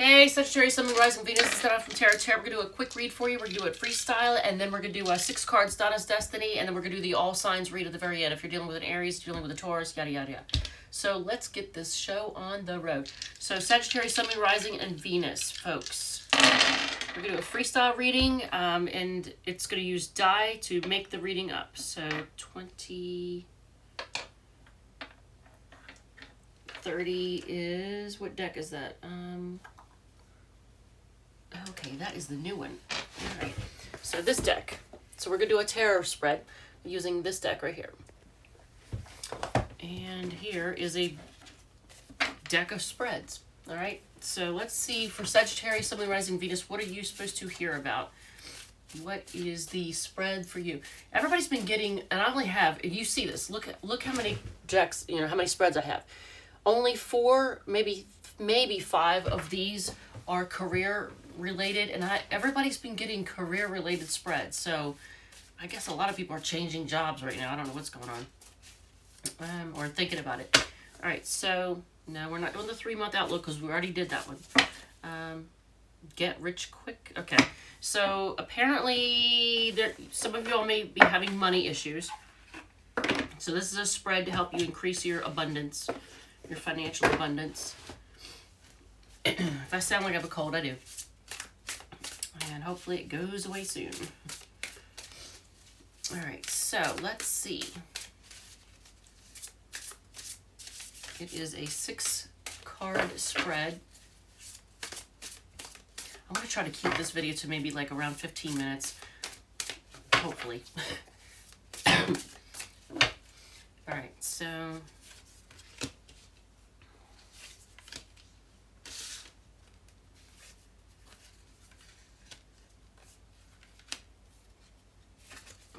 Hey, Sagittarius, Sun, Moon, Rising, Venus, it's Donna from Tarot. We're going to do a quick read for you. We're going to do it freestyle, and then we're going to do 6 cards, Donna's Destiny, and then we're going to do the all signs read at the very end. If you're dealing with an Aries, dealing with a Taurus, yada, yada, yada. So let's get this show on the road. So Sagittarius, Sun, Moon, Rising, and Venus, folks. We're going to do a freestyle reading, and it's going to use die to make the reading up. So 20... 30 is... what deck is that? Okay, that is the new one. All right. So this deck. So we're going to do a tarot spread using this deck right here. And here is a deck of spreads. All right. So let's see for Sagittarius, Sun, Moon, Rising, Venus, what are you supposed to hear about? What is the spread for you? Everybody's been getting, and I only have, if you see this, look how many decks, how many spreads I have. Only 4, maybe 5 of these are career related, and everybody's been getting career related spreads. So I guess a lot of people are changing jobs right now. I don't know what's going on, or thinking about it. All right, so no, we're not doing the 3-month outlook because we already did that one. Get rich quick. Okay, so apparently some of y'all may be having money issues. So this is a spread to help you increase your abundance, your financial abundance. If I sound like I have a cold, I do. And hopefully it goes away soon. All right, so let's see. It is a 6-card spread. I'm going to try to keep this video to maybe like around 15 minutes. Hopefully. All right, so...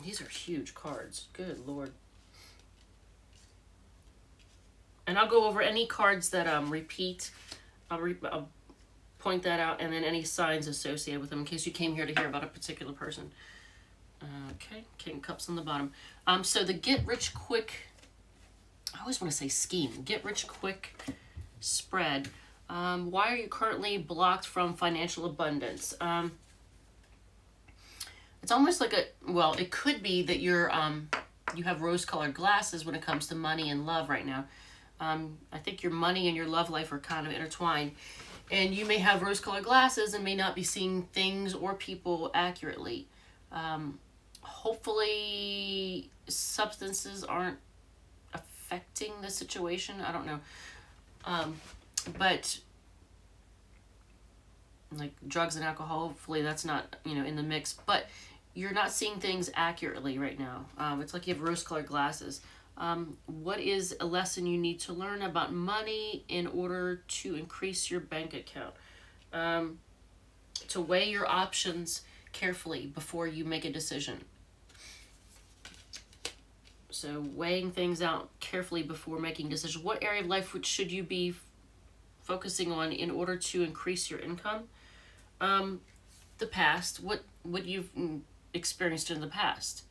these are huge cards. Good Lord. And I'll go over any cards that repeat. I'll point that out, and then any signs associated with them in case you came here to hear about a particular person. Okay, King of Cups on the bottom. So the get rich quick, I always want to say scheme. Get rich quick spread. Why are you currently blocked from financial abundance? It's almost like well, it could be that you have rose-colored glasses when it comes to money and love right now. I think your money and your love life are kind of intertwined. And you may have rose-colored glasses and may not be seeing things or people accurately. Hopefully substances aren't affecting the situation. I don't know. But like drugs and alcohol, hopefully that's not, in the mix. But you're not seeing things accurately right now. It's like you have rose-colored glasses. What is a lesson you need to learn about money in order to increase your bank account? To weigh your options carefully before you make a decision. So weighing things out carefully before making decisions. What area of life should you be focusing on in order to increase your income? The past. What you've experienced in the past.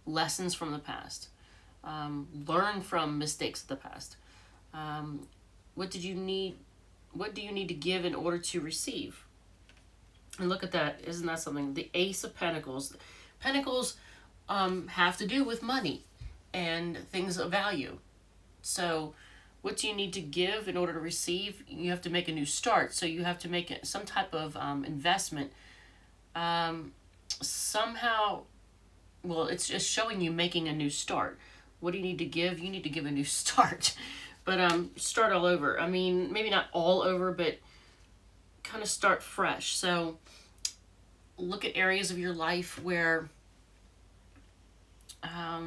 Lessons from the past. Learn from mistakes of the past. What do you need to give in order to receive? And look at that. Isn't that something? The Ace of Pentacles. Pentacles have to do with money and things of value. So what do you need to give in order to receive? You have to make a new start. So you have to make some type of investment. Somehow, well, it's just showing you making a new start. What do you need to give? You need to give a new start. But start all over. I mean, maybe not all over, but kind of start fresh. So look at areas of your life where I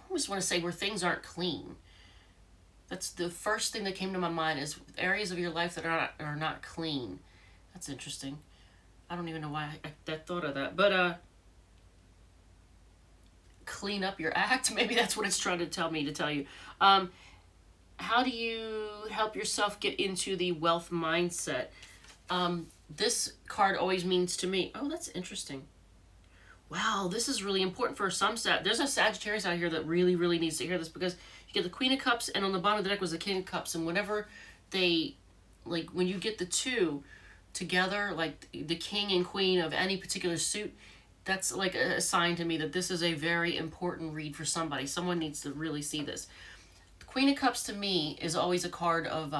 almost want to say where things aren't clean. That's the first thing that came to my mind, is areas of your life that are not clean. That's interesting. I don't even know why I thought of that. But clean up your act. Maybe that's what it's trying to tell me to tell you. How do you help yourself get into the wealth mindset? This card always means to me, oh, that's interesting. Wow, this is really important for some there's a Sagittarius out here that really, really needs to hear this, because you get the Queen of Cups, and on the bottom of the deck was the King of Cups, and whenever they like when you get the two together, like the king and queen of any particular suit, that's like a sign to me that this is a very important read for somebody. Someone needs to really see this. The Queen of Cups to me is always a card of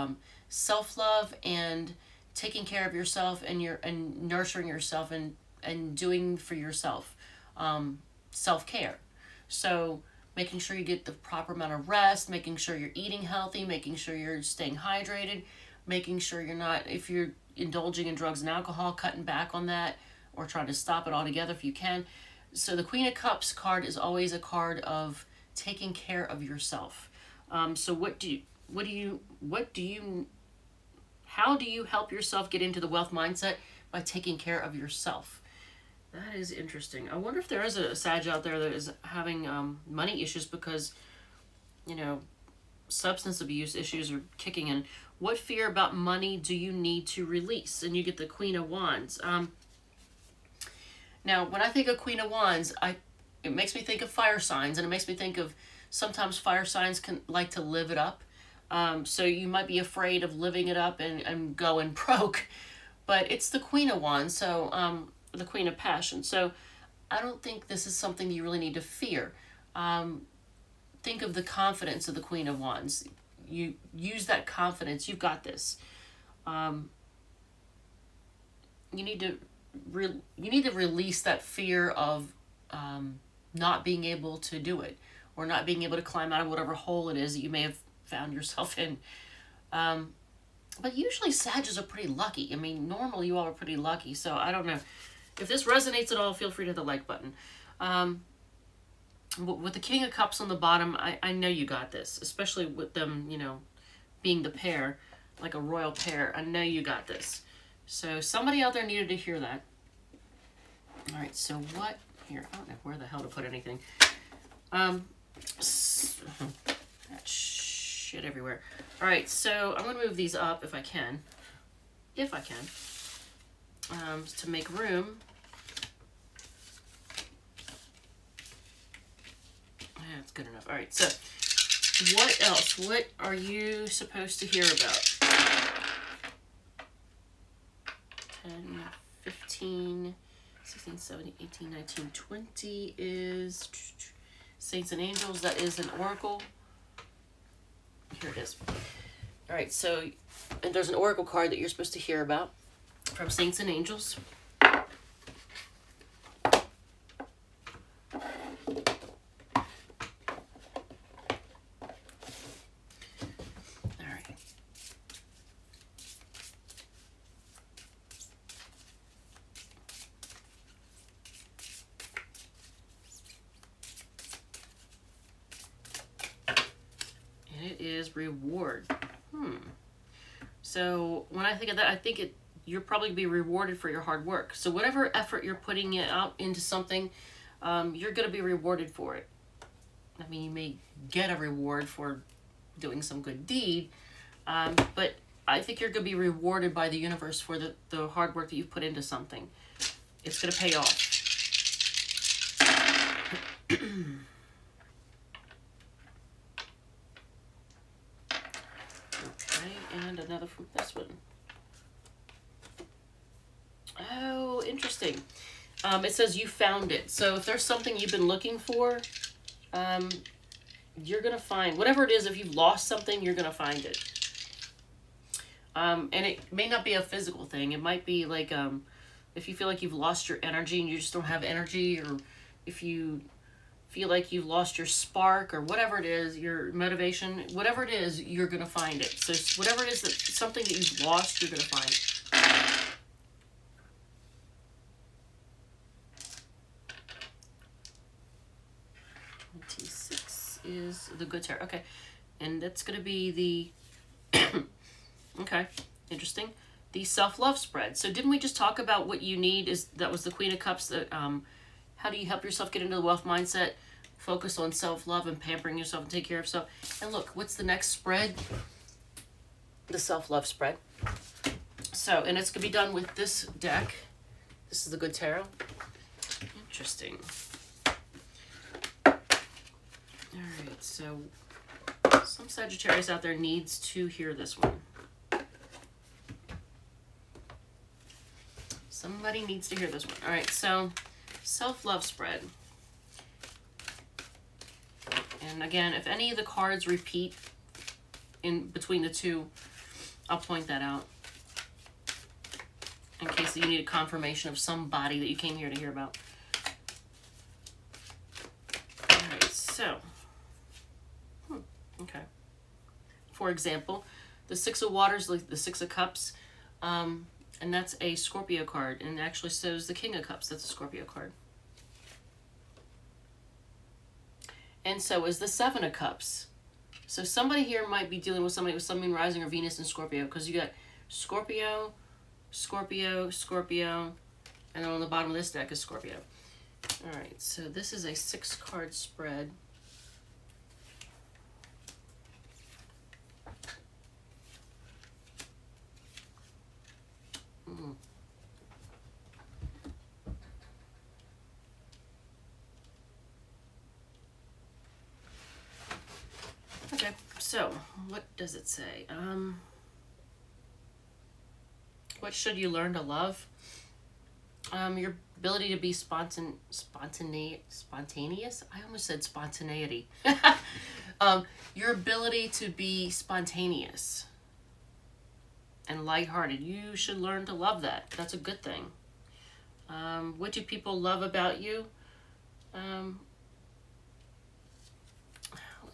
self-love and taking care of yourself and nurturing yourself and doing for yourself, self-care. So making sure you get the proper amount of rest, making sure you're eating healthy, making sure you're staying hydrated, making sure you're not, if you're indulging in drugs and alcohol, cutting back on that or trying to stop it altogether if you can. So the Queen of Cups card is always a card of taking care of yourself. So how do you help yourself get into the wealth mindset? By taking care of yourself. That is interesting. I wonder if there is a Sag out there that is having money issues because, substance abuse issues are kicking in. What fear about money do you need to release? And you get the Queen of Wands. Now, when I think of Queen of Wands, it makes me think of fire signs, and it makes me think of sometimes fire signs can like to live it up. So you might be afraid of living it up and going broke, but it's the Queen of Wands, so the Queen of Passion. So I don't think this is something you really need to fear. Think of the confidence of the Queen of Wands. You use that confidence. You've got this. You need to release that fear of not being able to do it, or not being able to climb out of whatever hole it is that you may have found yourself in. But usually Sagittarius are pretty lucky. I mean, normally you all are pretty lucky. So I don't know. If this resonates at all, feel free to hit the like button. With the King of Cups on the bottom, I know you got this, especially with them, being the pair, like a royal pair. I know you got this. So somebody out there needed to hear that. All right, so what? Here, I don't know where the hell to put anything. That shit everywhere. All right, so I'm going to move these up if I can. To make room. That's good enough. All right, so what else? What are you supposed to hear about? 10, 15, 16, 17, 18, 19, 20 is Saints and Angels. That is an oracle. Here it is. All right, so and there's an oracle card that you're supposed to hear about from Saints and Angels. Is reward. So when I think of that, I think you're probably be rewarded for your hard work. So whatever effort you're putting out into something, you're going to be rewarded for it. I mean, you may get a reward for doing some good deed, but I think you're going to be rewarded by the universe for the hard work that you've put into something. It's going to pay off. And another from this one. Oh, interesting. It says you found it. So if there's something you've been looking for, you're going to find, whatever it is, if you've lost something, you're going to find it. And it may not be a physical thing. It might be like, if you feel like you've lost your energy and you just don't have energy, or if you feel like you've lost your spark or whatever it is, your motivation, whatever it is, you're going to find it. So whatever it is, that something that you've lost, you're going to find. 26 is the Good Tarot. Okay. And that's going to be the, okay, interesting. The self-love spread. So didn't we just talk about what you need? That was the Queen of Cups. That how do you help yourself get into the wealth mindset? Focus on self-love and pampering yourself and take care of yourself. And look, what's the next spread? The self-love spread. So, and it's going to be done with this deck. This is the Good Tarot. Interesting. All right, so some Sagittarius out there needs to hear this one. Somebody needs to hear this one. All right, so self-love spread. And again, if any of the cards repeat in between the two, I'll point that out in case you need a confirmation of somebody that you came here to hear about. All right, so, okay. For example, the Six of Waters, like the Six of Cups, and that's a Scorpio card, and actually so is the King of Cups. That's a Scorpio card. And so is the Seven of Cups. So somebody here might be dealing with somebody with Sun, Moon, Rising, or Venus in Scorpio, because you got Scorpio, Scorpio, Scorpio, and then on the bottom of this deck is Scorpio. All right, so this is a 6-card spread. Okay, so what does it say? What should you learn to love? Your ability to be spontaneous. I almost said spontaneity. Your ability to be spontaneous and lighthearted. You should learn to love that. That's a good thing. What do people love about you?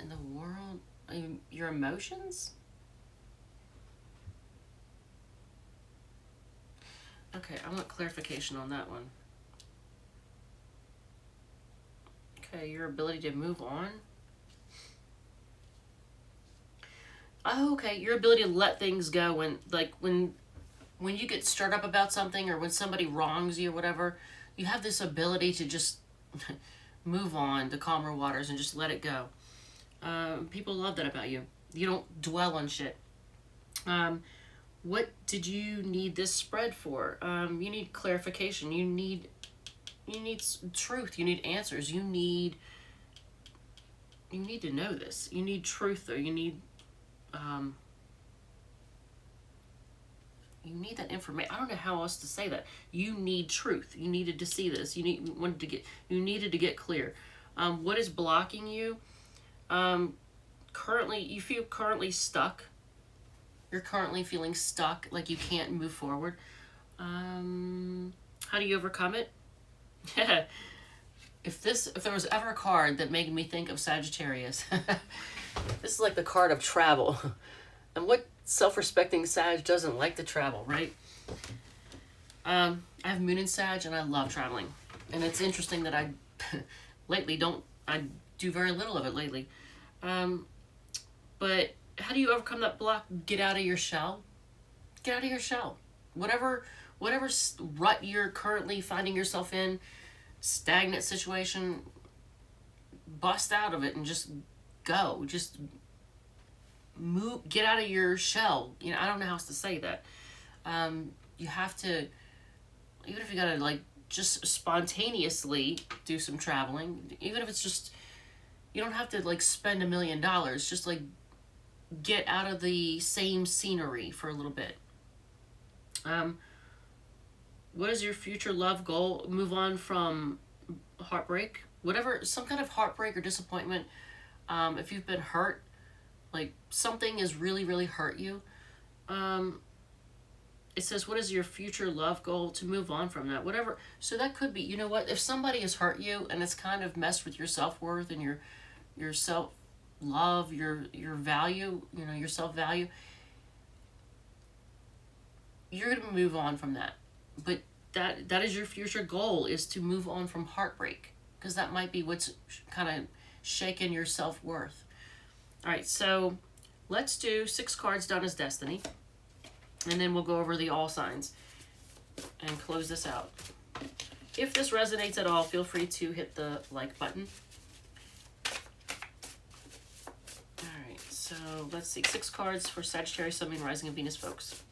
In the world, your emotions? Okay, I want clarification on that one. Okay, your ability to move on. Oh, okay, your ability to let things go when you get stirred up about something, or when somebody wrongs you or whatever, you have this ability to just move on to calmer waters and just let it go. People love that about you. You don't dwell on shit. What did you need this spread for? You need clarification. You need truth. You need answers. You need to know this. You need truth, though. You need that information. I don't know how else to say that. You need truth. You needed to see this. You needed to get clear. What is blocking you? Currently, you feel currently stuck. You're currently feeling stuck, like you can't move forward. How do you overcome it? If there was ever a card that made me think of Sagittarius, this is like the card of travel. And what self-respecting Sag doesn't like to travel, right? I have Moon in Sag, and I love traveling. And it's interesting that I do very little of it lately. But how do you overcome that block? Get out of your shell. Get out of your shell. Whatever rut you're currently finding yourself in, stagnant situation, bust out of it and just go. Just move. Get out of your shell. I don't know how else to say that. You have to, even if you gotta just spontaneously do some traveling, even if it's just, you don't have to spend $1 million. Just get out of the same scenery for a little bit. What is your future love goal? Move on from heartbreak. Whatever, some kind of heartbreak or disappointment. If you've been hurt, something has really, really hurt you. It says, what is your future love goal? To move on from that. Whatever. So that could be, if somebody has hurt you and it's kind of messed with your self-worth and your self-love, your value, your self-value, you're going to move on from that. But that is your future goal, is to move on from heartbreak, because that might be what's kind of shaking your self-worth. All right, so let's do 6 cards done as destiny, and then we'll go over the all signs and close this out. If this resonates at all, feel free to hit the like button. All right, so let's see. 6 cards for Sagittarius, Sun, Moon, Rising, and Venus, folks.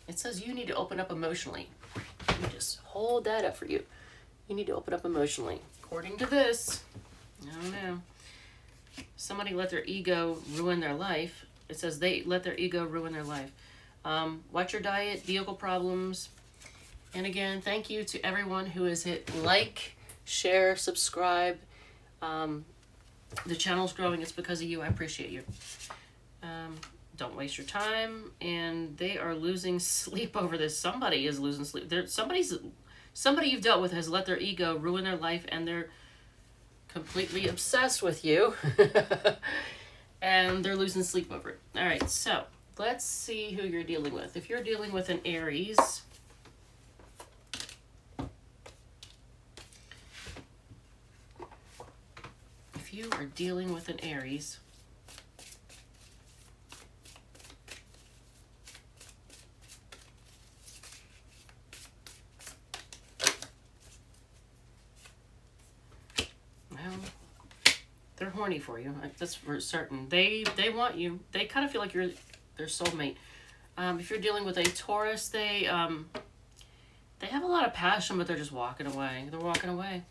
It says you need to open up emotionally. Let me just hold that up for you. You need to open up emotionally. According to this, I don't know. Somebody let their ego ruin their life. It says they let their ego ruin their life. Watch your diet, vehicle problems. And again, thank you to everyone who has hit like, share, subscribe. The channel's growing. It's because of you. I appreciate you. Don't waste your time. And they are losing sleep over this. Somebody is losing sleep. Somebody you've dealt with has let their ego ruin their life, and they're completely obsessed with you. And they're losing sleep over it. All right, so let's see who you're dealing with. If you're dealing with an Aries, well, they're horny for you. That's for certain. They want you. They kind of feel like you're their soulmate. If you're dealing with a Taurus, they have a lot of passion, but they're just walking away. They're walking away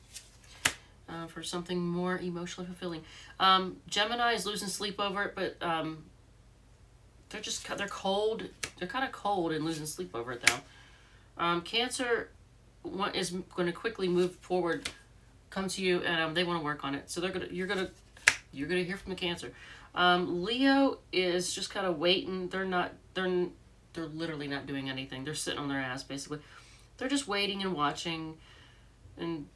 for something more emotionally fulfilling. Gemini is losing sleep over it, but they're cold. They're kind of cold and losing sleep over it though. Cancer is going to quickly move forward, come to you, and they want to work on it. So you're gonna hear from the Cancer. Leo is just kind of waiting. They're literally not doing anything. They're sitting on their ass basically. They're just waiting and watching and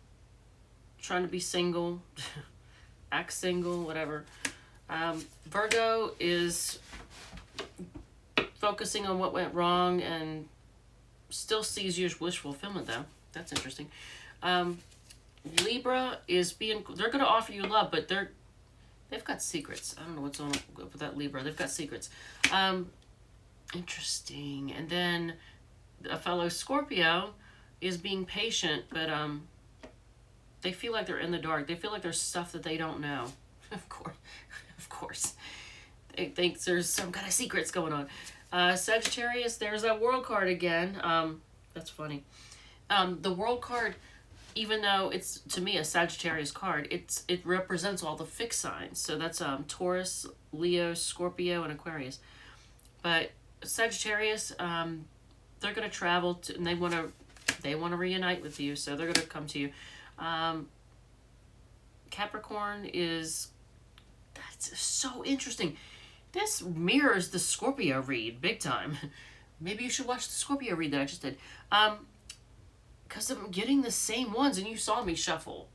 trying to be single, act single, whatever. Virgo is focusing on what went wrong and still sees you as wish fulfillment though. That's interesting. Libra is they're going to offer you love, but they've got secrets. I don't know what's on with that Libra. They've got secrets. Interesting. And then a fellow Scorpio is being patient, but they feel like they're in the dark. They feel like there's stuff that they don't know. Of course. They think there's some kind of secrets going on. Sagittarius, there's that World card again. That's funny. The World card, even though it's, to me, a Sagittarius card, it represents all the fixed signs. So that's Taurus, Leo, Scorpio, and Aquarius. But Sagittarius, they're going to travel, and they want to reunite with you, so they're going to come to you. Capricorn that's so interesting. This mirrors the Scorpio read big time. Maybe you should watch the Scorpio read that I just did. Because I'm getting the same ones, and you saw me shuffle.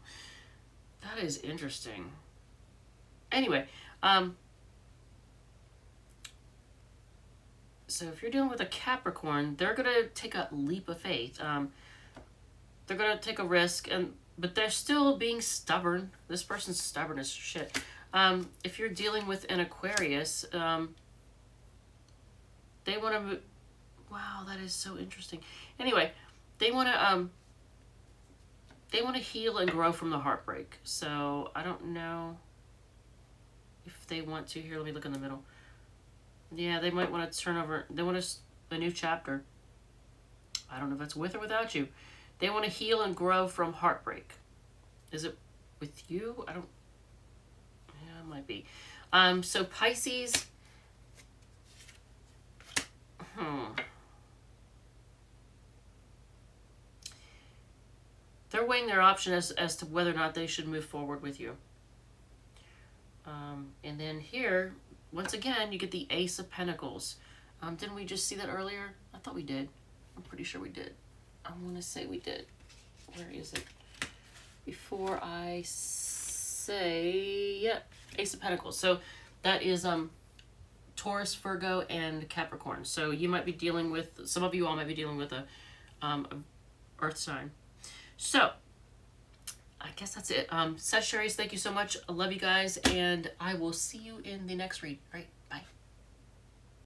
That is interesting. Anyway, so if you're dealing with a Capricorn, they're going to take a leap of faith. They're going to take a risk, but they're still being stubborn. This person's stubborn as shit. If you're dealing with an Aquarius, they want to... Wow, that is so interesting. Anyway, they want to heal and grow from the heartbreak. So I don't know if they want to. Here, let me look in the middle. Yeah, they might want to turn over. They want a new chapter. I don't know if that's with or without you. They want to heal and grow from heartbreak. Is it with you? I don't... Yeah, it might be. So Pisces... They're weighing their option as to whether or not they should move forward with you. And then here, once again, you get the Ace of Pentacles. Didn't we just see that earlier? I thought we did. I'm pretty sure we did. I want to say we did. Where is it? Before I say... Yep, Ace of Pentacles. So that is Taurus, Virgo, and Capricorn. So you might be dealing with... Some of you all might be dealing with a Earth sign. So, I guess that's it. Sagittarius, thank you so much. I love you guys, and I will see you in the next read. All right.